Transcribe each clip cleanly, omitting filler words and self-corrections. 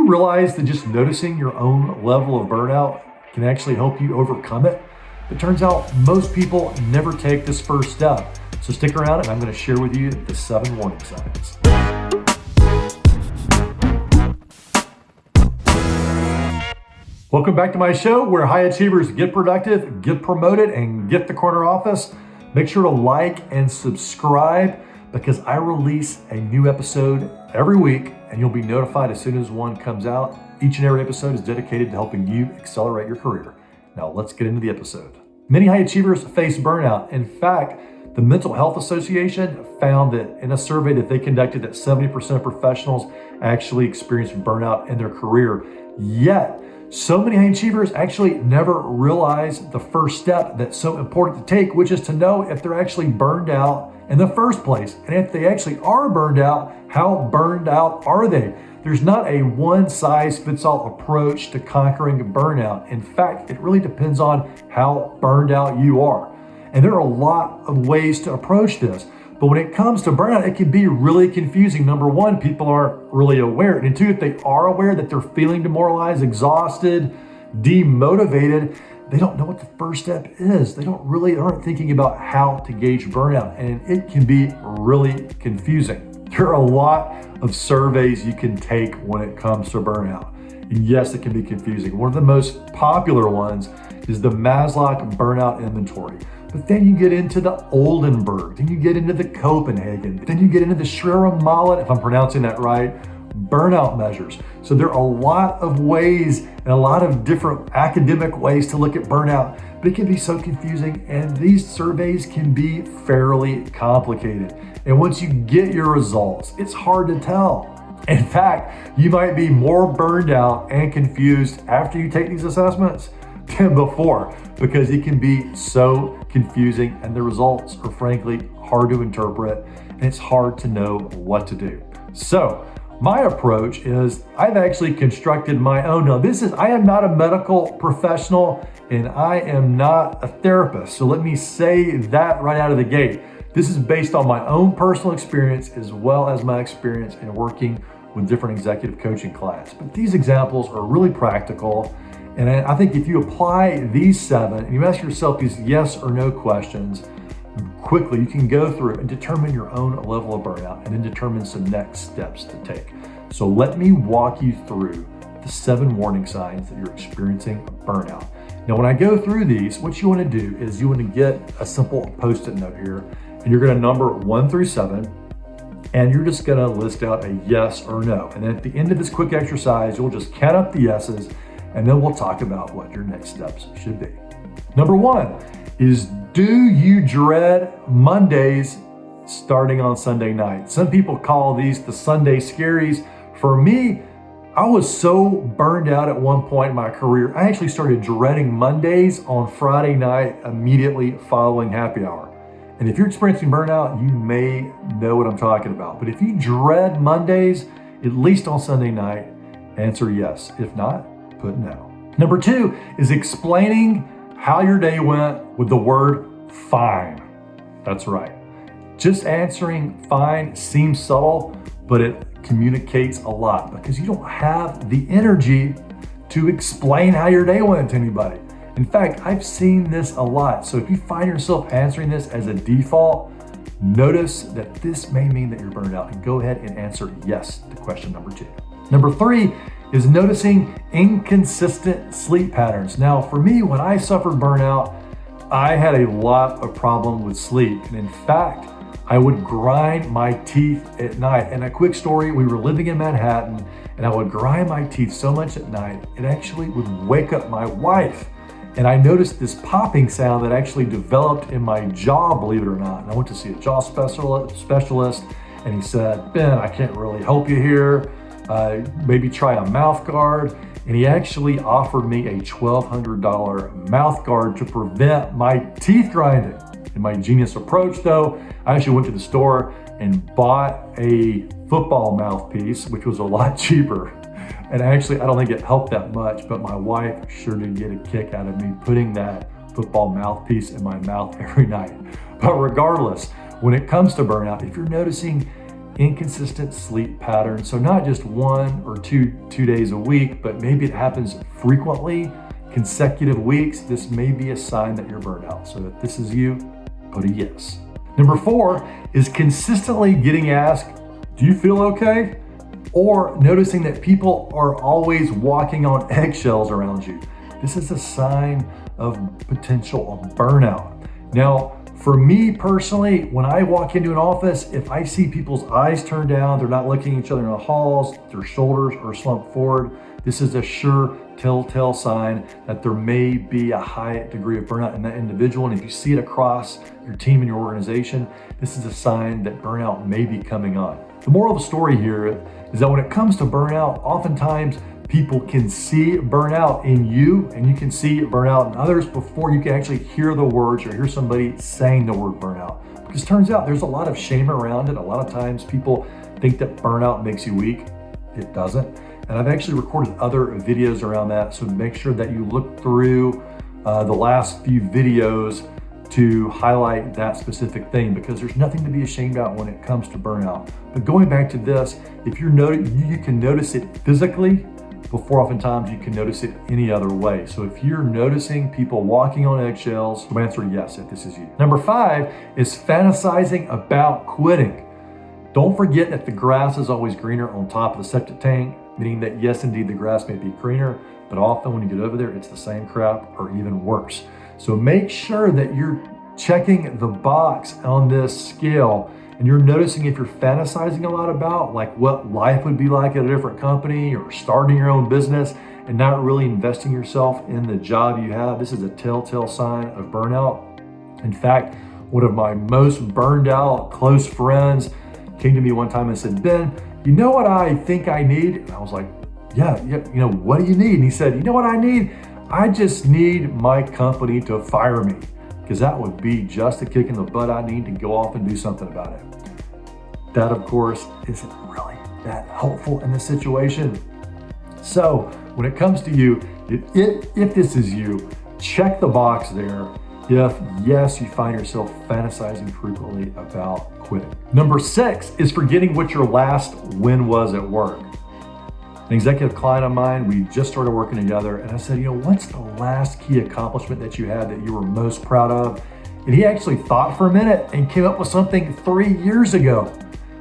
realize that just noticing your own level of burnout can actually help you overcome it? It turns out most people never take this first step. So stick around and I'm going to share with you the 7 warning signs. Welcome back to my show where high achievers get productive, get promoted, and get the corner office. Make sure to like and subscribe because I release a new episode every week and you'll be notified as soon as one comes out. Each and every episode is dedicated to helping you accelerate your career. Now let's get into the episode. Many high achievers face burnout. In fact, the Mental Health Association found that in a survey that they conducted that 70% of professionals actually experienced burnout in their career. Yet, so many high achievers actually never realize the first step that's so important to take, which is to know if they're actually burned out in the first place. And if they actually are burned out, how burned out are they? There's not a one-size-fits-all approach to conquering burnout. In fact, it really depends on how burned out you are. And there are a lot of ways to approach this. But when it comes to burnout, it can be really confusing. Number one, people aren't really aware. And two, if they are aware that they're feeling demoralized, exhausted, demotivated, they don't know what the first step is. They aren't thinking about how to gauge burnout. And it can be really confusing. There are a lot of surveys you can take when it comes to burnout. And yes, it can be confusing. One of the most popular ones is the Maslach Burnout Inventory. But then you get into the Oldenburg, then you get into the Copenhagen, then you get into the Shirom-Melamed, if I'm pronouncing that right, Burnout Measures. So there are a lot of ways and a lot of different academic ways to look at burnout, but it can be so confusing and these surveys can be fairly complicated. And once you get your results, it's hard to tell. In fact, you might be more burned out and confused after you take these assessments than before because it can be so confusing and the results are frankly hard to interpret and it's hard to know what to do. So my approach is I've actually constructed my own. Now I am not a medical professional and I am not a therapist. So let me say that right out of the gate. This is based on my own personal experience as well as my experience in working with different executive coaching clients. But these examples are really practical. And I think if you apply these 7 and you ask yourself these yes or no questions quickly, you can go through and determine your own level of burnout and then determine some next steps to take. So let me walk you through the 7 warning signs that you're experiencing burnout. Now, when I go through these, what you want to do is you want to get a simple Post-it note here and you're going to number 1 through 7. And you're just going to list out a yes or no. And then at the end of this quick exercise, you'll just count up the yeses and then we'll talk about what your next steps should be. Number 1 is, do you dread Mondays starting on Sunday night? Some people call these the Sunday scaries. For me, I was so burned out at one point in my career, I actually started dreading Mondays on Friday night immediately following happy hour. And if you're experiencing burnout, you may know what I'm talking about. But if you dread Mondays, at least on Sunday night, answer yes. If not, put no. Number 2 is explaining how your day went with the word fine. That's right. Just answering fine seems subtle, but it communicates a lot because you don't have the energy to explain how your day went to anybody. In fact, I've seen this a lot. So if you find yourself answering this as a default, notice that this may mean that you're burned out and go ahead and answer yes to question number 2. Number 3 is noticing inconsistent sleep patterns. Now, for me, when I suffered burnout, I had a lot of problem with sleep. And in fact, I would grind my teeth at night. And a quick story, we were living in Manhattan and I would grind my teeth so much at night, it actually would wake up my wife. And I noticed this popping sound that actually developed in my jaw, believe it or not. And I went to see a jaw specialist and he said, Ben, I can't really help you here. Maybe try a mouth guard. And he actually offered me a $1,200 mouth guard to prevent my teeth grinding. In my genius approach though, I actually went to the store and bought a football mouthpiece, which was a lot cheaper. And actually, I don't think it helped that much, but my wife sure did get a kick out of me putting that football mouthpiece in my mouth every night. But regardless, when it comes to burnout, if you're noticing inconsistent sleep patterns. So not just 1 or 2 days a week, but maybe it happens frequently, consecutive weeks. This may be a sign that you're burned out. So if this is you, put a yes. Number 4 is consistently getting asked, do you feel okay? Or noticing that people are always walking on eggshells around you. This is a sign of potential of burnout. Now, for me personally, when I walk into an office, if I see people's eyes turned down, they're not looking at each other in the halls, their shoulders are slumped forward, this is a sure telltale sign that there may be a high degree of burnout in that individual. And if you see it across your team and your organization, this is a sign that burnout may be coming on. The moral of the story here is that when it comes to burnout, oftentimes people can see burnout in you and you can see burnout in others before you can actually hear the words or hear somebody saying the word burnout. Because it turns out there's a lot of shame around it. A lot of times people think that burnout makes you weak. It doesn't. And I've actually recorded other videos around that. So make sure that you look through the last few videos to highlight that specific thing, because there's nothing to be ashamed about when it comes to burnout. But going back to this, if you can notice it physically before oftentimes you can notice it any other way. So if you're noticing people walking on eggshells, the answer is yes, if this is you. Number 5 is fantasizing about quitting. Don't forget that the grass is always greener on top of the septic tank, meaning that yes, indeed, the grass may be greener, but often when you get over there, it's the same crap or even worse. So make sure that you're checking the box on this scale and you're noticing if you're fantasizing a lot about like what life would be like at a different company or starting your own business and not really investing yourself in the job you have. This is a telltale sign of burnout. In fact, one of my most burned out close friends came to me one time and said, Ben, you know what I think I need? And I was like, yeah, what do you need? And he said, you know what I need? I just need my company to fire me, because that would be just a kick in the butt I need to go off and do something about it. That, of course, isn't really that helpful in this situation. So when it comes to you, if this is you, check the box there. If yes, you find yourself fantasizing frequently about quitting. Number 6 is forgetting what your last win was at work. An executive client of mine, we just started working together, and I said, what's the last key accomplishment that you had that you were most proud of? And he actually thought for a minute and came up with something 3 years ago.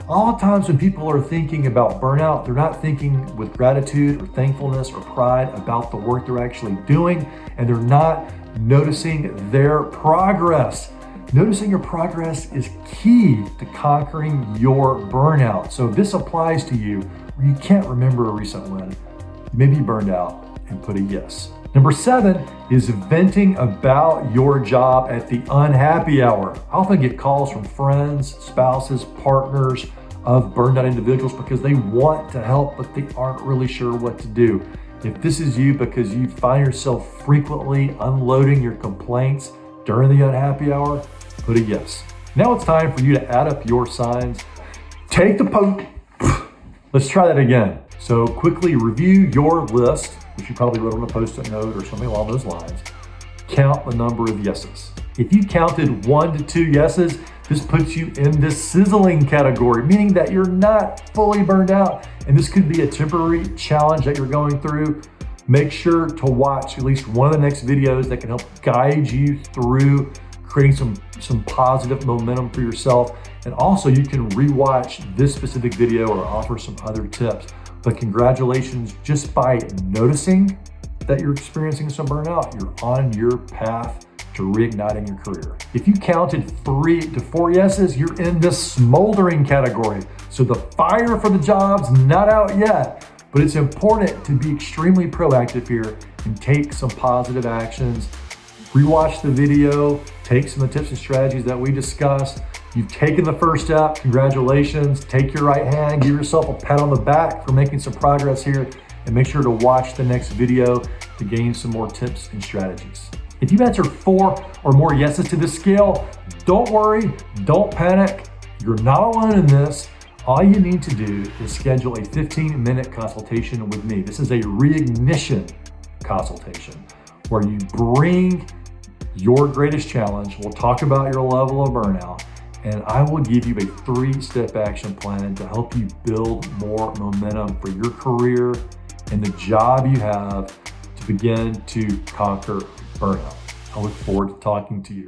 All the times when people are thinking about burnout, they're not thinking with gratitude or thankfulness or pride about the work they're actually doing, and they're not noticing their progress. Noticing your progress is key to conquering your burnout. So if this applies to you, or you can't remember a recent win, you may be burned out, and put a yes. Number 7 is venting about your job at the unhappy hour. I often get calls from friends, spouses, partners of burned out individuals because they want to help, but they aren't really sure what to do. If this is you because you find yourself frequently unloading your complaints during the unhappy hour, put a yes. Now it's time for you to add up your signs. Take the post. Let's try that again. So quickly review your list, which you probably wrote on a Post-it note or something along those lines. Count the number of yeses. If you counted 1 to 2 yeses, this puts you in the sizzling category, meaning that you're not fully burned out. And this could be a temporary challenge that you're going through. Make sure to watch at least one of the next videos that can help guide you through creating some positive momentum for yourself. And also you can rewatch this specific video or offer some other tips. But congratulations, just by noticing that you're experiencing some burnout, you're on your path to reigniting your career. If you counted 3 to 4 yeses, you're in the smoldering category. So the fire for the job's not out yet, but it's important to be extremely proactive here and take some positive actions. Rewatch the video, take some of the tips and strategies that we discussed. You've taken the first step, congratulations. Take your right hand, give yourself a pat on the back for making some progress here, and make sure to watch the next video to gain some more tips and strategies. If you answered 4 or more yeses to this scale, don't worry, don't panic. You're not alone in this. All you need to do is schedule a 15-minute consultation with me. This is a reignition consultation where you bring your greatest challenge. We'll talk about your level of burnout, and I will give you a 3-step action plan to help you build more momentum for your career and the job you have to begin to conquer burnout. I look forward to talking to you.